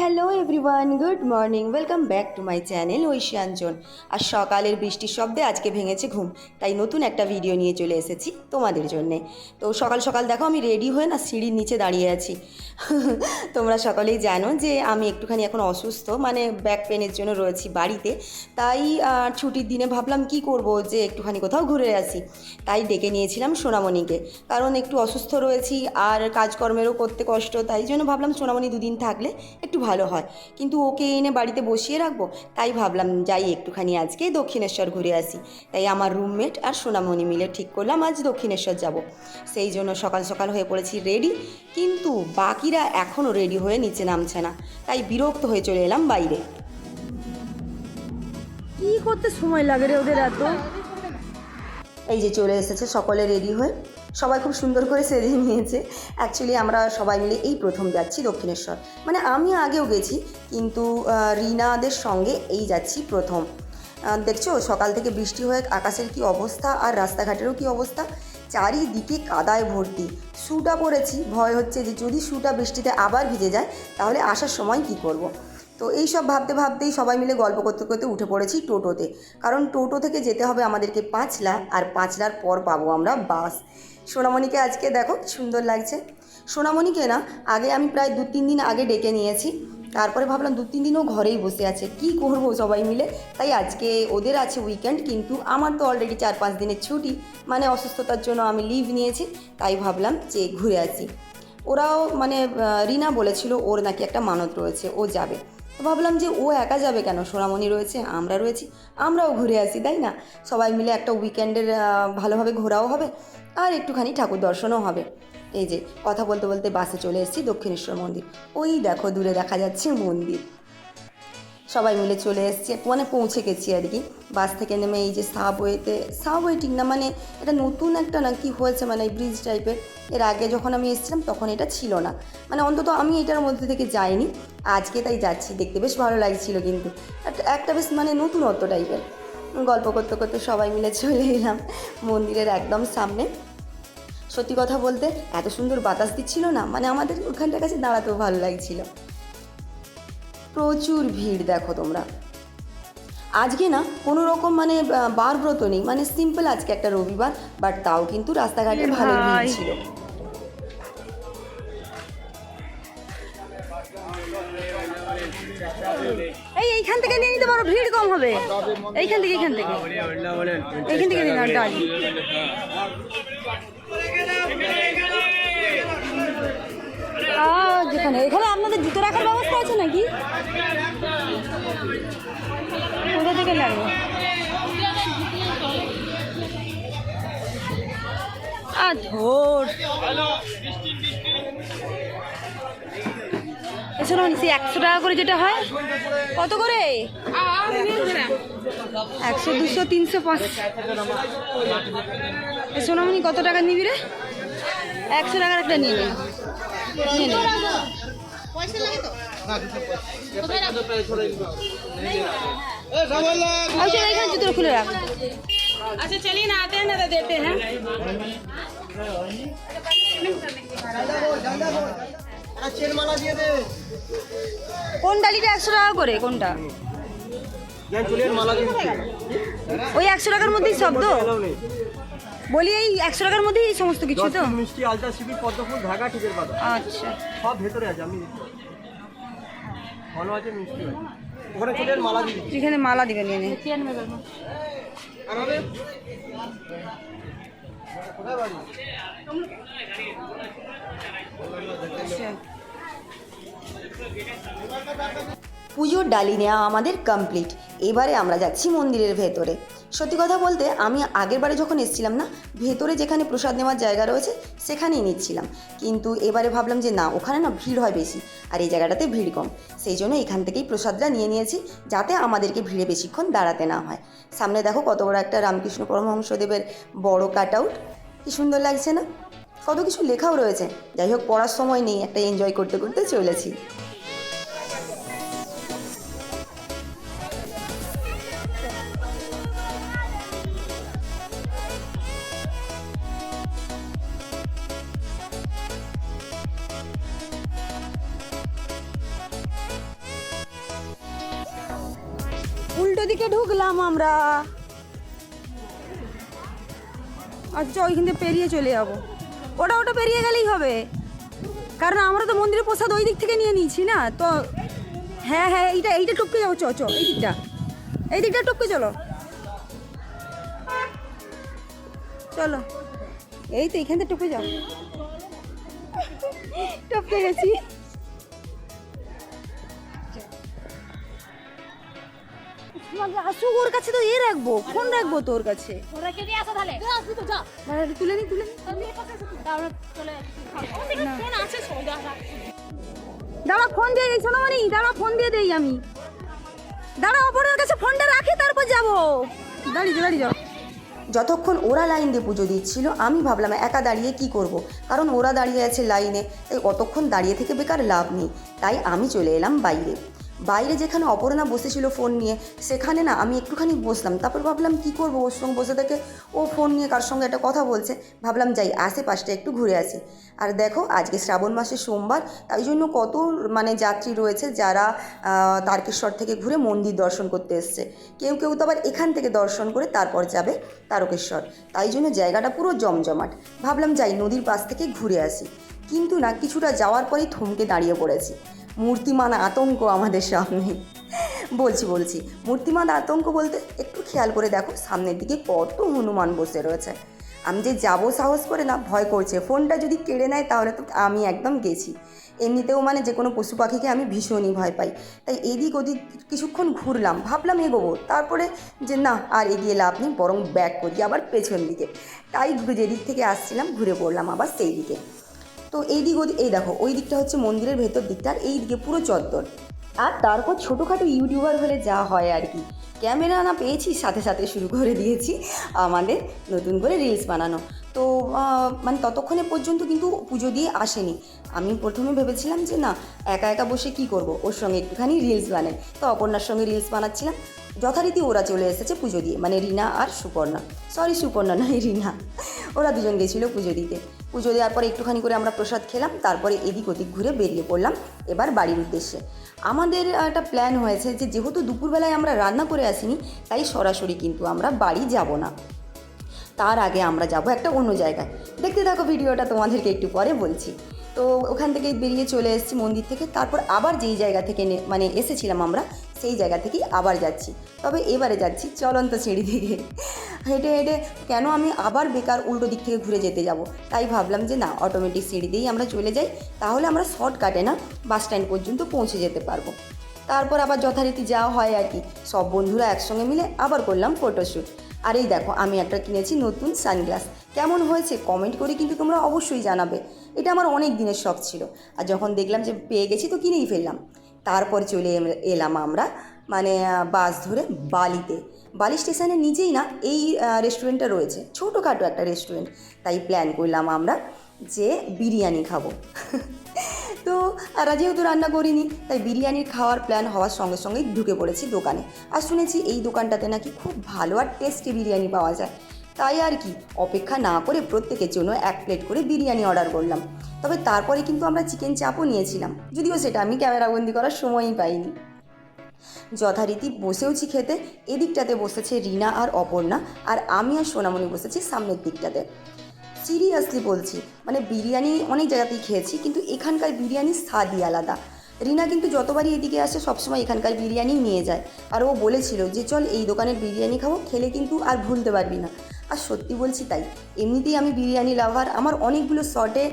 Hello everyone, good morning, welcome back to my channel ঐশিয়াঞ্জন। আর সকালের বৃষ্টির শব্দে আজকে ভেঙেছে ঘুম, তাই নতুন একটা ভিডিও নিয়ে চলে এসেছি তোমাদের জন্যে। তো সকাল সকাল দেখো আমি রেডি হয়ে না সিঁড়ির নিচে দাঁড়িয়ে আছি। তোমরা সকলেই জানো যে আমি একটুখানি এখন অসুস্থ, মানে ব্যাক পেনের জন্য রয়েছি বাড়িতে। তাই ছুটির দিনে ভাবলাম কি করব, যে একটুখানি কোথাও ঘুরে আসি। তাই ডেকে নিয়েছিলাম সোনামণিকে, কারণ একটু অসুস্থ রয়েছি আর কাজকর্মেরও করতে কষ্ট, তাই জন্য ভাবলাম সোনামণি দুদিন থাকলে একটু ভালো হয়। কিন্তু ওকে এনে বাড়িতে বসিয়ে রাখবো, তাই ভাবলাম যাই একটুখানি আজকে দক্ষিণেশ্বর ঘুরে আসি। তাই আমার রুমমেট আর সোনামণি মিলে ঠিক করলাম আজ দক্ষিণেশ্বর যাব। সেই জন্য সকাল সকাল হয়ে পড়েছি রেডি, কিন্তু বাকিরা এখনও রেডি হয়ে নিচে নামছে না, তাই বিরক্ত হয়ে চলে এলাম বাইরে। কি করতে সময় লাগে রে ওদের এত? এই যে চলে এসেছে সকলে রেডি হয়ে, সবাই খুব সুন্দর করে সেজে নিয়েছে। অ্যাকচুয়ালি আমরা সবাই মিলে এই প্রথম যাচ্ছি দক্ষিণেশ্বর, মানে আমি আগেও গেছি, কিন্তু রিনাদের সঙ্গে এই যাচ্ছি প্রথম। দেখছো সকাল থেকে বৃষ্টি হয়ে আকাশের কি অবস্থা, আর রাস্তাঘাটেরও কি অবস্থা, চারিদিকে কাদায় ভর্তি। শ্যুটা পরেছি, ভয় হচ্ছে যে যদি শ্যুটা বৃষ্টিতে আবার ভিজে যায় তাহলে আসার সময় কি করব। তো এই সব ভাবতে ভাবতেই সবাই মিলে গল্প করতে করতে উঠে পড়েছি টোটোতে, কারণ টোটো থেকে যেতে হবে আমাদেরকে পাঁচলা, আর পাঁচলার পর পাবো আমরা বাস। সোনামণিকে আজকে দেখো কি সুন্দর লাগছে। সোনামণিকে না আগে আমি প্রায় 2-3 দিন আগে ডেকে নিয়েছি, তারপরে ভাবলাম 2-3 দিনও ঘরেই বসে আছে, কি করবো সবাই মিলে। তাই আজকে ওদের আছে উইকেন্ড, কিন্তু আমার তো অলরেডি 4-5 দিনের ছুটি, মানে অসুস্থতার জন্য আমি লিভ নিয়েছি। তাই ভাবলাম যে ঘুরে আসি। ওরাও মানে রিনা বলেছিল ওর নাকি একটা মানত রয়েছে, ও যাবে। তো ভাবলাম যে ও একা যাবে কেন, সোনামণি রয়েছে, আমরা রয়েছি, আমরাও ঘুরে আসি, তাই না? সবাই মিলে একটা উইকেন্ডের ভালোভাবে ঘোরাও হবে, আর একটুখানি ঠাকুর দর্শনও হবে। এই যে কথা বলতে বলতে বাসে চলে এসেছি দক্ষিণেশ্বর মন্দির। ওই দেখো দূরে দেখা যাচ্ছে মন্দির। সবাই মিলে চলে এসেছি, মানে পৌঁছে গেছি আর কি। বাস থেকে নেমে এই যে সাবওয়ে ঠিক না, মানে এটা নতুন একটা না কি হয়েছে, মানে ব্রিজ টাইপের। এর আগে যখন আমি এসেছিলাম তখন এটা ছিল না, মানে অন্তত আমি এটার মধ্যে থেকে যাইনি, আজকে তাই যাচ্ছি। দেখতে বেশ ভালো লাগছিল, কিন্তু একটা বেশ মানে নতুনত্ব টাইপের। গল্প করতে করতে সবাই মিলে চলে এলাম মন্দিরের একদম সামনে। সত্যি কথা বলতে এত সুন্দর বাতাস দিচ্ছিল না, মানে আমাদের ওখানটার কাছে দাঁড়াতেও ভালো লাগছিল। প্রচুর ভিড় দেখো তোমরা। আজকে না কোনো রকম মানে বার ব্রত নেই, মানে সিম্পল আজকে একটা রবিবার, বাট তাও কিন্তু রাস্তাঘাটে ভালো ভিড় ছিল। এইখান থেকে নিয়ে নিতে পারো, ভিড় কম হবে। এইখান থেকে এইখান থেকে নিয়ে নাও ডালি। যেখানে এখানে আপনাদের জুতো রাখার ব্যবস্থা আছে নাকি? কোথা থেকে লাগবে? ধর এছাড়া সেই 100 টাকা করে যেটা হয়, কত করে? 100, 200, 300, 500। সোনামণি কত টাকা নিবি রে? 100 টাকার একটা নিয়ে নে। এখানে জুতো খুলে রাখ। अच्छा चलिए ना, आते हैं ना तो देते हैं। কোন ডালিটা 100 টাকা করে? কোনটা? ওই 100 টাকার মধ্যেই সব তো বলি, এই 100 টাকার মধ্যেই সমস্ত কিছু তো? মিষ্টি, আলতা, শিবির, পদ্মফুল, ঢাকা, টিকের পাতা। আচ্ছা, সব ভেতরে আছে। আমি ভালো আছে, মিষ্টি আছে। ওখানে চুলের মালা দিবি, যেখানে মালা দিবে নিয়ে নে। কোথায় বাড়ি? পুজোর ডালি নেওয়া আমাদের কমপ্লিট, এবারে আমরা যাচ্ছি মন্দিরের ভেতরে। সত্যি কথা বলতে আমি আগের বারে যখন এসেছিলাম না, ভেতরে যেখানে প্রসাদ নেওয়ার জায়গা রয়েছে সেখানেই নিচ্ছিলাম, কিন্তু এবারে ভাবলাম যে না, ওখানে না ভিড় হয় বেশি, আর এই জায়গাটাতে ভিড় কম, সেই জন্য এখান থেকেই প্রসাদটা নিয়ে নিয়েছি, যাতে আমাদেরকে ভিড়ে বেশিক্ষণ দাঁড়াতে না হয়। সামনে দেখো কত বড় একটা রামকৃষ্ণ পরমহংসদেবের বড় কাট আউট, কি সুন্দর লাগছে না, কত কিছু লেখাও রয়েছে। যাই হোক, পড়ার সময় নেই, একটা এনজয় করতে করতে চলেছি। দিকে ঢুকলাম আমরা। আচ্ছা ওইখান থেকে পেরিয়ে চলে যাবো, ওটা পেরিয়ে গেলেই হবে, কারণ আমরা তো মন্দিরের প্রসাদ ওই দিক থেকে নিয়ে নিয়েছি না তো। হ্যাঁ এইটা টপকে যাবো, চ এই দিকটা টপকে চলো চলো, এই তো এইখান থেকে টপকে যাও। টপকে গেছি। আসুক, ওর কাছে তো রাখবো, ফোন রাখবো তোর কাছে। তুলে নি দাঁড়া, ফোন দিয়ে দিই সোনামণি, দাঁড়া ফোন দিয়ে দেই আমি, দাঁড়া অপরের কাছে ফোনটা রাখি তারপর যাবো। দাঁড়িয়ে যাও। যতক্ষণ ওরা লাইন দিয়ে পুজো দিচ্ছিল আমি ভাবলাম একা দাঁড়িয়ে কি করব, কারণ ওরা দাঁড়িয়ে আছে লাইনে, তাই অতক্ষণ দাঁড়িয়ে থেকে বেকার লাভ নেই। তাই আমি চলে এলাম বাইরে যেখানে অপর্ণা বসেছিল ফোন নিয়ে, সেখানে না আমি একটুখানি বসলাম। তারপর ভাবলাম কি করব, ওর সঙ্গে বসে থেকে ও ফোন নিয়ে কার সঙ্গে একটা কথা বলছে, ভাবলাম যাই আশেপাশটা একটু ঘুরে আসি। আর দেখো আজকে শ্রাবণ মাসের সোমবার, তাই জন্য কত যাত্রী রয়েছে যারা তারকেশ্বর থেকে ঘুরে মন্দির দর্শন করতে এসছে। কেউ তো আবার এখান থেকে দর্শন করে তারপর যাবে তারকেশ্বর, তাই জন্য জায়গাটা পুরো জমজমাট। ভাবলাম যাই নদীর পাশ থেকে ঘুরে আসি, কিন্তু না কিছুটা যাওয়ার পরেই থমকে দাঁড়িয়ে পড়েছি। মূর্তিমান আতঙ্ক আমাদের সামনে। বলছি মূর্তিমান আতঙ্ক বলতে একটু খেয়াল করে দেখো সামনের দিকে কত হনুমান বসে রয়েছে। আমি যে যাবো সাহস করে না, ভয় করছে ফোনটা যদি কেড়ে নেয় তাহলে তো আমি একদম গেছি। এমনিতেও যে কোনো পশু পাখিকে আমি ভীষণই ভয় পাই, তাই এদিক ওদিক কিছুক্ষণ ঘুরলাম, ভাবলাম এগোবো, তারপরে যে না আর এগিয়ে লাভ নেই, বরং ব্যাক করি আবার পেছন দিকে। তাই যেদিক থেকে আসছিলাম ঘুরে পড়লাম আবার সেই দিকে। তো এই দেখো ওই দিকটা হচ্ছে মন্দিরের ভেতর দিকটা, আর এই দিকে পুরো চত্বর। আর তারপর ছোটোখাটো ইউটিউবার হলে যা হয় আর কি, ক্যামেরা না পেয়েছি সাথে শুরু করে দিয়েছি আমাদের নতুন করে রিলস বানানো। তো ততক্ষণে পর্যন্ত কিন্তু পুজো দিয়ে আসেনি। আমি প্রথমে ভেবেছিলাম যে না একা বসে কি করব, ওর সঙ্গে একটুখানি রিলস বানাই। তো অপর্ণার সঙ্গে রিলস বানাচ্ছিলাম, যথারীতি ওরা চলে এসেছে পুজো দিয়ে, রিনা আর সুপর্ণা নয় রিনা, ওরা দুজন গেছিলো পুজো দিতে। পুজো দেওয়ার পরে একটুখানি করে আমরা প্রসাদ খেলাম, তারপরে এদিক ওদিক ঘুরে বেরিয়ে পড়লাম এবার বাড়ির উদ্দেশ্যে। আমাদের একটা প্ল্যান হয়েছে যে যেহেতু দুপুরবেলায় আমরা রান্না করে আসিনি, তাই সরাসরি কিন্তু আমরা বাড়ি যাব না, তার আগে আমরা যাব একটা অন্য জায়গায়। দেখতে থাকো ভিডিওটা, তোমাদেরকে একটু পরে বলছি। তো ওখান থেকে বেরিয়ে চলে এসেছি মন্দির থেকে, তারপর আবার যেই জায়গা থেকে এসেছিলাম আমরা সেই জায়গা থেকেই আবার যাচ্ছি, তবে এবারে যাচ্ছি চলন্ত সিঁড়ি থেকে হেঁটে কেন আমি আবার বেকার উল্টো দিক থেকে ঘুরে যেতে যাব। তাই ভাবলাম যে না অটোমেটিক সিঁড়ি দিয়েই আমরা চলে যাই, তাহলে আমরা শর্টকাটে না বাস স্ট্যান্ড পর্যন্ত পৌঁছে যেতে পারবো। তারপর আবার যথারীতি যাওয়া হয় আর কি, সব বন্ধুরা একসঙ্গে মিলে আবার করলাম ফটোশ্যুট। আর এই দেখো আমি একটা কিনেছি নতুন সানগ্লাস, কেমন হয়েছে কমেন্ট করে কিন্তু তোমরা অবশ্যই জানাবে। এটা আমার অনেক দিনের শখ ছিল, আর যখন দেখলাম যে পেয়ে গেছি তো কিনেই ফেললাম। তারপর চলে এলাম আমরা বাস ধরে বালি স্টেশনের নিচেই না এই রেস্টুরেন্টটা রয়েছে, ছোটোখাটো একটা রেস্টুরেন্ট। তাই প্ল্যান করলাম আমরা যে বিরিয়ানি খাবো। তো আর যেহেতু রান্না করিনি, তাই বিরিয়ানি খাওয়ার প্ল্যান হওয়ার সঙ্গে সঙ্গেই ঢুকে পড়েছি দোকানে। আর শুনেছি এই দোকানটাতে নাকি খুব ভালো আর টেস্টি বিরিয়ানি পাওয়া যায়। তাই আর কি অপেক্ষা না করে প্রত্যেকের জন্য 1 প্লেট করে বিরিয়ানি অর্ডার করলাম। তবে তারপরে কিন্তু আমরা চিকেন চাপও নিয়েছিলাম, যদিও সেটা আমি ক্যামেরাবন্দি করার সময়ই পাইনি। যথারীতি বসেওছি খেতে, এদিকটাতে বসেছে রিনা আর অপর্ণা, আর আমি আর সোনামণি বসেছি সামনের দিকটাতে। সিরিয়াসলি বলছি বিরিয়ানি অনেক জায়গাতেই খেয়েছি, কিন্তু এখানকার বিরিয়ানির স্বাদই আলাদা। রিনা কিন্তু যতবারই এদিকে আসে সবসময় এখানকার বিরিয়ানি নিয়ে যায়, আর ও বলেছিল যে চল এই দোকানের বিরিয়ানি খাবো, খেলে কিন্তু আর ভুলতে পারবি না। আর সত্যি বলছি তাই, এমনিতেই আমি বিরিয়ানি লাভার। আমার অনেকগুলো শর্টে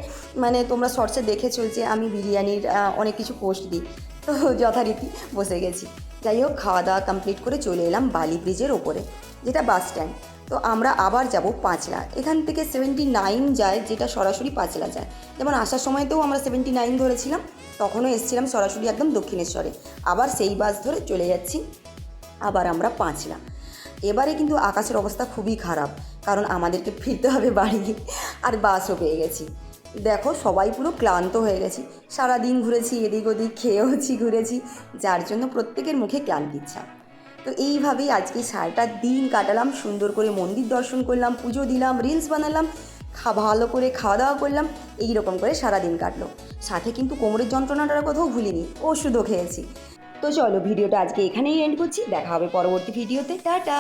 তোমরা শর্টসে দেখেছো যে আমি বিরিয়ানির অনেক কিছু পোস্ট দিই, তো যথারীতি বসে গেছি। যাই হোক খাওয়া দাওয়া কমপ্লিট করে চলে এলাম বালি ব্রিজের ওপরে, যেটা বাস স্ট্যান্ড। তো আমরা আবার যাব পাঁচলা, এখান থেকে 79 যায়, যেটা সরাসরি পাঁচলা যায়। যেমন আসার সময়তেও আমরা 79 ধরেছিলাম, তখনও এসেছিলাম সরাসরি একদম দক্ষিণেশ্বরে। আবার সেই বাস ধরে চলে যাচ্ছি আবার আমরা পাঁচলা। এবারে কিন্তু আকাশের অবস্থা খুবই খারাপ, কারণ আমাদেরকে ফিরতে হবে বাড়ি, আর বাসও পেয়ে গেছি। দেখো সবাই পুরো ক্লান্ত হয়ে গেছি, সারাদিন ঘুরেছি, এদিক ওদিক খেয়েওছি ঘুরেছি, যার জন্য প্রত্যেকের মুখে ক্লান্তির ছাপ। তো এইভাবেই আজকে সারাটা দিন কাটালাম, সুন্দর করে মন্দির দর্শন করলাম, পুজো দিলাম, রিলস বানালাম, ভালো করে খাওয়া দাওয়া করলাম, এই রকম করে সারা দিন কাটলো। সাথে কিন্তু কোমরের যন্ত্রণাটার কথাও ভুলিনি, ওষুধও খেয়েছি। তো চলো ভিডিওটা আজকে এখানেই এন্ড করছি, দেখা হবে পরবর্তী ভিডিওতে, টাটা।